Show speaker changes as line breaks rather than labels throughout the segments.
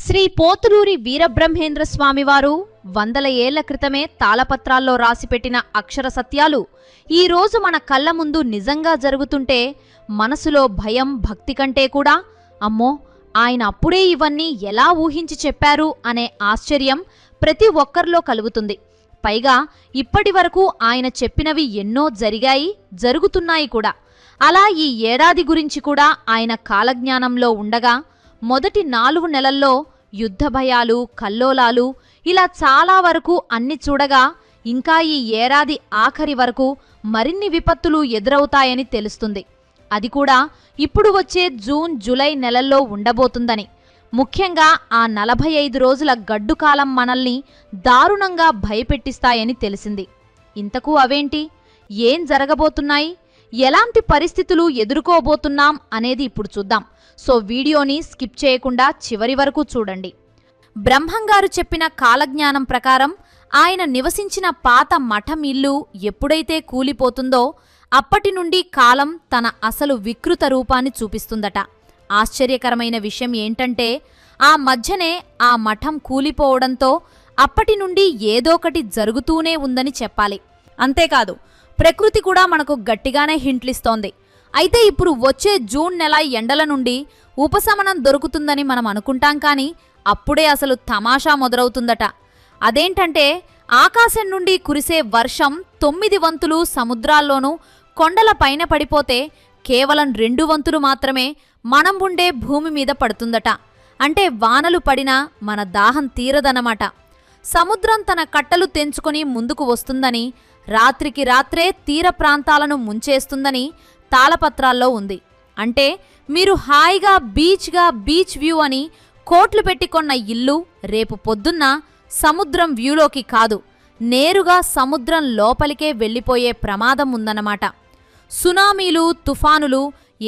శ్రీ పోతులూరి వీరబ్రహ్మేంద్ర స్వామివారు వందల ఏళ్ల క్రితమే తాళపత్రాల్లో రాసిపెట్టిన అక్షర సత్యాలు ఈరోజు మన కళ్ళ ముందు నిజంగా జరుగుతుంటే మనసులో భయం భక్తి కంటే కూడా అమ్మో ఆయన అప్పుడే ఇవన్నీ ఎలా ఊహించి చెప్పారు అనే ఆశ్చర్యం ప్రతి ఒక్కరిలో కలుగుతుంది. పైగా ఇప్పటి వరకు ఆయన చెప్పినవి ఎన్నో జరిగాయి, జరుగుతున్నాయి కూడా. అలా ఈ ఏడాది గురించి కూడా ఆయన కాలజ్ఞానంలో ఉండగా మొదటి 4 నెలల్లో యుద్ధ భయాలు, కల్లోలాలు ఇలా చాలా వరకు అన్ని చూడగా ఇంకా ఈ ఏడాది ఆఖరి వరకు మరిన్ని విపత్తులు ఎదురవుతాయని తెలుస్తుంది. అది కూడా ఇప్పుడు వచ్చే జూన్, జూలై నెలల్లో ఉండబోతుందని. ముఖ్యంగా ఆ 45 రోజుల గడ్డు కాలం మనల్ని దారుణంగా భయపెట్టిస్తాయని తెలిసింది. ఇంతకు అవేంటి, ఏం జరగబోతున్నాయి, ఎలాంటి పరిస్థితులు ఎదుర్కోబోతున్నాం అనేది ఇప్పుడు చూద్దాం. సో వీడియోని స్కిప్ చేయకుండా చివరి వరకు చూడండి. బ్రహ్మంగారు చెప్పిన కాలజ్ఞానం ప్రకారం ఆయన నివసించిన పాత మఠం ఇల్లు ఎప్పుడైతే కూలిపోతుందో అప్పటి నుండి కాలం తన అసలు వికృత రూపాన్ని చూపిస్తుందట. ఆశ్చర్యకరమైన విషయం ఏంటంటే ఆ మధ్యనే ఆ మఠం కూలిపోవడంతో అప్పటి నుండి ఏదోకటి జరుగుతూనే ఉందని చెప్పాలి. అంతేకాదు ప్రకృతి కూడా మనకు గట్టిగానే హింట్లిస్తోంది. అయితే ఇప్పుడు వచ్చే జూన్ నెల ఎండల నుండి ఉపశమనం దొరుకుతుందని మనం అనుకుంటాం, కానీ అప్పుడే అసలు తమాషా మొదలవుతుందట. అదేంటంటే ఆకాశం నుండి కురిసే వర్షం 9 వంతులు సముద్రాల్లోనూ కొండల పైన పడిపోతే కేవలం 2 వంతులు మాత్రమే మనం ఉండే భూమి మీద పడుతుందట. అంటే వానలు పడినా మన దాహం తీరదన్నమాట. సముద్రం తన కట్టలు తెంచుకొని ముందుకు వస్తుందని, రాత్రికి రాత్రే తీర ప్రాంతాలను ముంచేస్తుందని తాళపత్రాల్లో ఉంది. అంటే మీరు హాయిగా బీచ్ వ్యూ అని కోట్లు పెట్టుకొన్న ఇల్లు రేపు పొద్దున్న సముద్రం వ్యూలోకి కాదు, నేరుగా సముద్రం లోపలికే వెళ్ళిపోయే ప్రమాదం ఉందన్నమాట. సునామీలు, తుఫానులు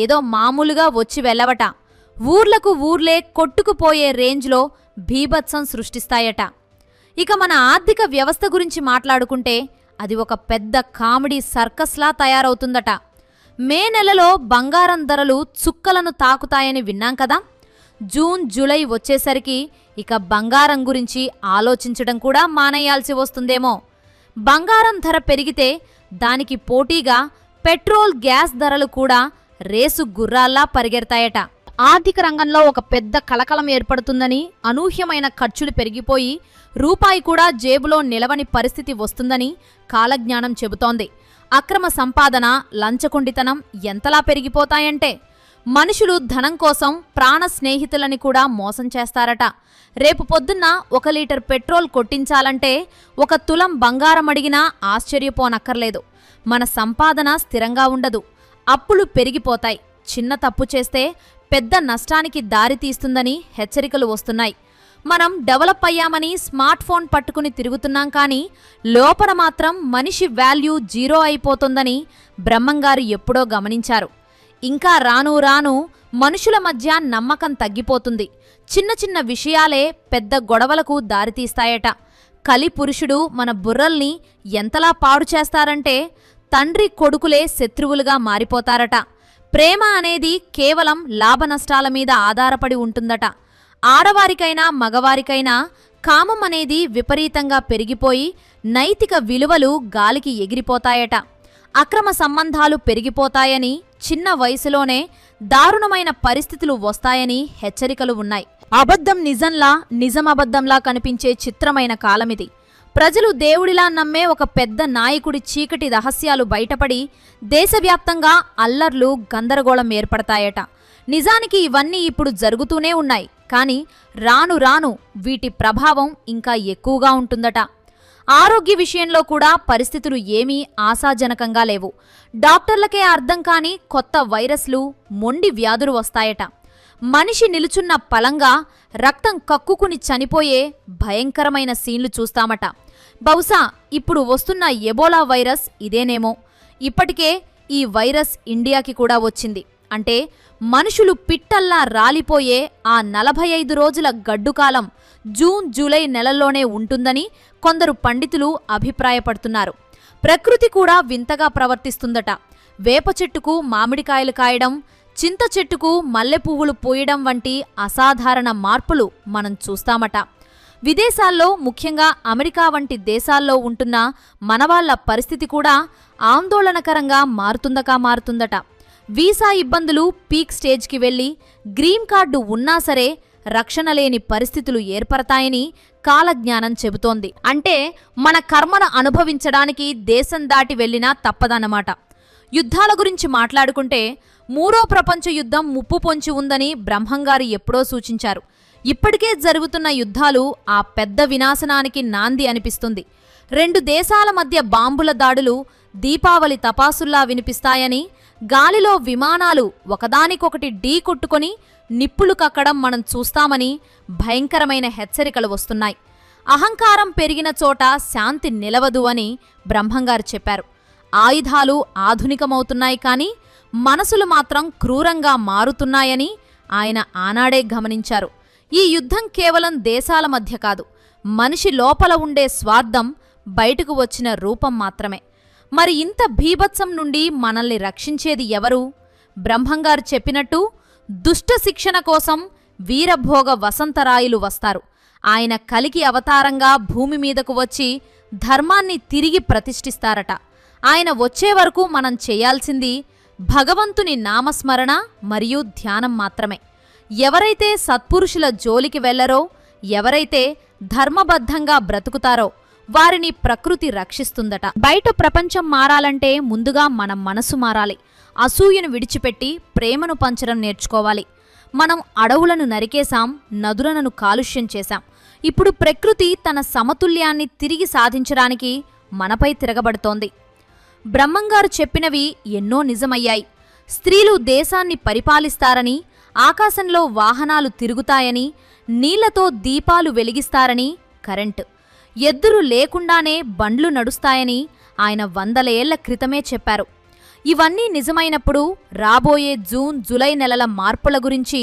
ఏదో మామూలుగా వచ్చి వెళ్ళవట. ఊర్లకు ఊర్లే కొట్టుకుపోయే రేంజ్లో భీభత్సం సృష్టిస్తాయట. ఇక మన ఆర్థిక వ్యవస్థ గురించి మాట్లాడుకుంటే అది ఒక పెద్ద కామెడీ సర్కస్లా తయారవుతుందట. మే నెలలో బంగారం ధరలు చుక్కలను తాకుతాయని విన్నాం కదా. జూన్, జూలై వచ్చేసరికి ఇక బంగారం గురించి ఆలోచించడం కూడా మానేయాల్సి వస్తుందేమో. బంగారం ధర పెరిగితే దానికి పోటీగా పెట్రోల్, గ్యాస్ ధరలు కూడా రేసు గుర్రాల్లా పరిగెడతాయట. ఆర్థిక రంగంలో ఒక పెద్ద కలకలం ఏర్పడుతుందని, అనూహ్యమైన ఖర్చులు పెరిగిపోయి రూపాయి కూడా జేబులో నిలవని పరిస్థితి వస్తుందని కాలజ్ఞానం చెబుతోంది. అక్రమ సంపాదన, లంచగొండితనం ఎంతలా పెరిగిపోతాయంటే మనుషులు ధనం కోసం ప్రాణ స్నేహితులని కూడా మోసం చేస్తారట. రేపు పొద్దున్న 1 లీటర్ పెట్రోల్ కొట్టించాలంటే 1 తులం బంగారం అడిగినా ఆశ్చర్యపోనక్కర్లేదు. మన సంపాదన స్థిరంగా ఉండదు, అప్పులు పెరిగిపోతాయి. చిన్న తప్పు చేస్తే పెద్ద నష్టానికి దారి తీస్తుందని హెచ్చరికలు వస్తున్నాయి. మనం డెవలప్ అయ్యామని స్మార్ట్ ఫోన్ పట్టుకుని తిరుగుతున్నాం, కానీ లోపల మాత్రం మనిషి వాల్యూ 0 అయిపోతుందని బ్రహ్మంగారు ఎప్పుడో గమనించారు. ఇంకా రాను రాను మనుషుల మధ్య నమ్మకం తగ్గిపోతుంది. చిన్న చిన్న విషయాలే పెద్ద గొడవలకు దారితీస్తాయట. కలి పురుషుడు మన బుర్రల్ని ఎంతలా పాడు చేస్తారంటే తండ్రి కొడుకులే శత్రువులుగా మారిపోతారట. ప్రేమ అనేది కేవలం లాభనష్టాల మీద ఆధారపడి ఉంటుందట. ఆడవారికైనా మగవారికైనా కామం అనేది విపరీతంగా పెరిగిపోయి నైతిక విలువలు గాలికి ఎగిరిపోతాయట. అక్రమ సంబంధాలు పెరిగిపోతాయని, చిన్న వయసులోనే దారుణమైన పరిస్థితులు వస్తాయని హెచ్చరికలు ఉన్నాయి. అబద్ధం నిజంలా, నిజం అబద్ధంలా కనిపించే చిత్రమైన కాలమిది. ప్రజలు దేవుడిలా నమ్మే ఒక పెద్ద నాయకుడి చీకటి రహస్యాలు బయటపడి దేశవ్యాప్తంగా అల్లర్లు, గందరగోళం ఏర్పడతాయట. నిజానికి ఇవన్నీ ఇప్పుడు జరుగుతూనే ఉన్నాయి, కానీ రాను రాను వీటి ప్రభావం ఇంకా ఎక్కువగా ఉంటుందట. ఆరోగ్య విషయంలో కూడా పరిస్థితులు ఏమీ ఆశాజనకంగా లేవు. డాక్టర్లకే అర్థం కాని కొత్త వైరస్లు, మొండి వ్యాధులు వస్తాయట. మనిషి నిలుచున్న పలంగా రక్తం కక్కుకుని చనిపోయే భయంకరమైన సీన్లు చూస్తామట. బహుశా ఇప్పుడు వస్తున్న ఎబోలా వైరస్ ఇదేనేమో. ఇప్పటికే ఈ వైరస్ ఇండియాకి కూడా వచ్చింది. అంటే మనుషులు పిట్టల్లా రాలిపోయే ఆ 45 రోజుల గడ్డుకాలం జూన్, జూలై నెలల్లోనే ఉంటుందని కొందరు పండితులు అభిప్రాయపడుతున్నారు. ప్రకృతి కూడా వింతగా ప్రవర్తిస్తుందట. వేప చెట్టుకు మామిడికాయలు కాయడం, చింత చెట్టుకు మల్లె పువ్వులు పూయడం వంటి అసాధారణ మార్పులు మనం చూస్తామట. విదేశాల్లో, ముఖ్యంగా అమెరికా వంటి దేశాల్లో ఉంటున్న మనవాళ్ల పరిస్థితి కూడా ఆందోళనకరంగా మారుతుందట. వీసా ఇబ్బందులు పీక్ స్టేజ్కి వెళ్లి గ్రీన్ కార్డు ఉన్నా సరే రక్షణ లేని పరిస్థితులు ఏర్పడతాయని కాలజ్ఞానం చెబుతోంది. అంటే మన కర్మను అనుభవించడానికి దేశం దాటి వెళ్లినా తప్పదన్నమాట. యుద్ధాల గురించి మాట్లాడుకుంటే మూడో ప్రపంచ యుద్ధం ముప్పు పొంచి ఉందని బ్రహ్మంగారు ఎప్పుడో సూచించారు. ఇప్పటికే జరుగుతున్న యుద్ధాలు ఆ పెద్ద వినాశనానికి నాంది అనిపిస్తుంది. 2 దేశాల మధ్య బాంబుల దాడులు దీపావళి తపాసుల్లా వినిపిస్తాయని, గాలిలో విమానాలు ఒకదానికొకటి ఢీ కొట్టుకొని నిప్పులు కక్కడం మనం చూస్తామని భయంకరమైన హెచ్చరికలు వస్తున్నాయి. అహంకారం పెరిగిన చోట శాంతి నిలవదు అని బ్రహ్మంగారు చెప్పారు. ఆయుధాలు ఆధునికమవుతున్నాయి, కానీ మనసులు మాత్రం క్రూరంగా మారుతున్నాయని ఆయన ఆనాడే గమనించారు. ఈ యుద్ధం కేవలం దేశాల మధ్య కాదు, మనిషి లోపల ఉండే స్వార్థం బయటకు వచ్చిన రూపం మాత్రమే. మరి ఇంత భీభత్సం నుండి మనల్ని రక్షించేది ఎవరు? బ్రహ్మంగారు చెప్పినట్టు దుష్ట శిక్షణ కోసం వీరభోగ వసంతరాయులు వస్తారు. ఆయన కలికి అవతారంగా భూమి మీదకు వచ్చి ధర్మాన్ని తిరిగి ప్రతిష్ఠిస్తారట. ఆయన వచ్చే వరకు మనం చేయాల్సింది భగవంతుని నామస్మరణ మరియు ధ్యానం మాత్రమే. ఎవరైతే సత్పురుషుల జోలికి వెళ్లరో, ఎవరైతే ధర్మబద్ధంగా బ్రతుకుతారో వారిని ప్రకృతి రక్షిస్తుందట. బయట ప్రపంచం మారాలంటే ముందుగా మన మనసు మారాలి. అసూయను విడిచిపెట్టి ప్రేమను పంచడం నేర్చుకోవాలి. మనం అడవులను నరికేశాం, నదులను కాలుష్యం చేశాం. ఇప్పుడు ప్రకృతి తన సమతుల్యాన్ని తిరిగి సాధించడానికి మనపై తిరగబడుతోంది. బ్రహ్మంగారు చెప్పినవి ఎన్నో నిజమయ్యాయి. స్త్రీలు దేశాన్ని పరిపాలిస్తారని, ఆకాశంలో వాహనాలు తిరుగుతాయని, నీళ్లతో దీపాలు వెలిగిస్తారని, కరెంటు ఎద్దులు లేకుండానే బండ్లు నడుస్తాయని ఆయన 100 ఏళ్ల క్రితమే చెప్పారు. ఇవన్నీ నిజమైనప్పుడు రాబోయే జూన్, జూలై నెలల మార్పుల గురించి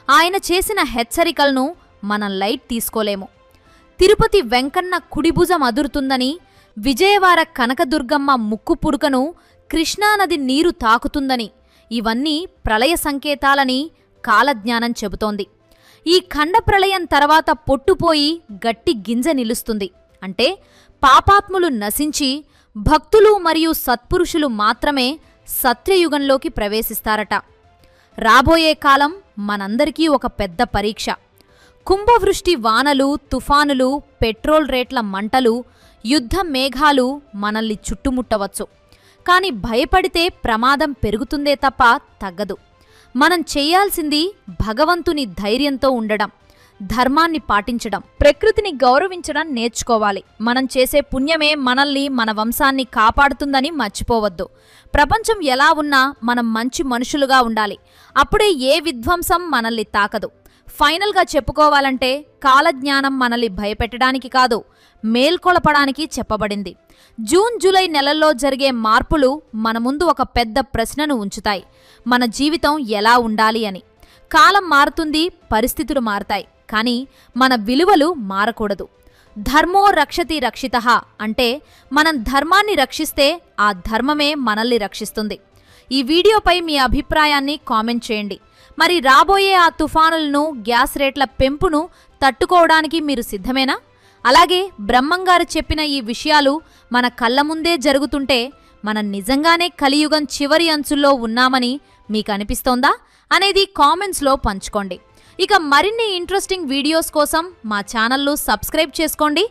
ఆయన చేసిన హెచ్చరికలను మనం లైట్ తీసుకోలేము. తిరుపతి వెంకన్న కుడిభుజం అదురుతుందని, విజయవాడ కనకదుర్గమ్మ ముక్కు పుడకను కృష్ణానది నీరు తాకుతుందని, ఇవన్నీ ప్రళయ సంకేతాలని కాలజ్ఞానం చెబుతోంది. ఈ ఖండ ప్రళయం తర్వాత పొట్టుపోయి గట్టి గింజ నిలుస్తుంది. అంటే పాపాత్ములు నశించి భక్తులు మరియు సత్పురుషులు మాత్రమే సత్యయుగంలోకి ప్రవేశిస్తారట. రాబోయే కాలం మనందరికీ ఒక పెద్ద పరీక్ష. కుంభవృష్టి వానలు, తుఫానులు, పెట్రోల్ రేట్ల మంటలు, యుద్ధ మేఘాలు మనల్ని చుట్టుముట్టవచ్చు. కాని భయపడితే ప్రమాదం పెరుగుతుందే తప్ప తగ్గదు. మనం చేయాల్సింది భగవంతుని ధైర్యంతో ఉండడం, ధర్మాన్ని పాటించడం, ప్రకృతిని గౌరవించడం నేర్చుకోవాలి. మనం చేసే పుణ్యమే మనల్ని, మన వంశాన్ని కాపాడుతుందని మర్చిపోవద్దు. ప్రపంచం ఎలా ఉన్నా మనం మంచి మనుషులుగా ఉండాలి. అప్పుడే ఏ విధ్వంసం మనల్ని తాకదు. ఫైనల్గా చెప్పుకోవాలంటే కాలజ్ఞానం మనల్ని భయపెట్టడానికి కాదు, మేల్కొలపడానికి చెప్పబడింది. జూన్, జూలై నెలల్లో జరిగే మార్పులు మన ముందు ఒక పెద్ద ప్రశ్నను ఉంచుతాయి. మన జీవితం ఎలా ఉండాలి అని. కాలం మారుతుంది, పరిస్థితులు మారతాయి, కానీ మన విలువలు మారకూడదు. ధర్మో రక్షతి రక్షితః అంటే మనం ధర్మాన్ని రక్షిస్తే ఆ ధర్మమే మనల్ని రక్షిస్తుంది. ఈ వీడియోపై మీ అభిప్రాయాన్ని కామెంట్ చేయండి. మరి రాబోయే ఆ తుఫానులను, గ్యాస్ రేట్ల పెంపును తట్టుకోవడానికి మీరు సిద్ధమేనా? అలాగే బ్రహ్మంగారు చెప్పిన ఈ విషయాలు మన కళ్ళ ముందే జరుగుతుంటే మనం నిజంగానే కలియుగం చివరి అంచుల్లో ఉన్నామని మీకు అనిపిస్తోందా అనేది కామెంట్స్లో పంచుకోండి. ఇక మరిన్ని ఇంట్రెస్టింగ్ వీడియోస్ కోసం మా ఛానల్ను సబ్స్క్రైబ్ చేసుకోండి.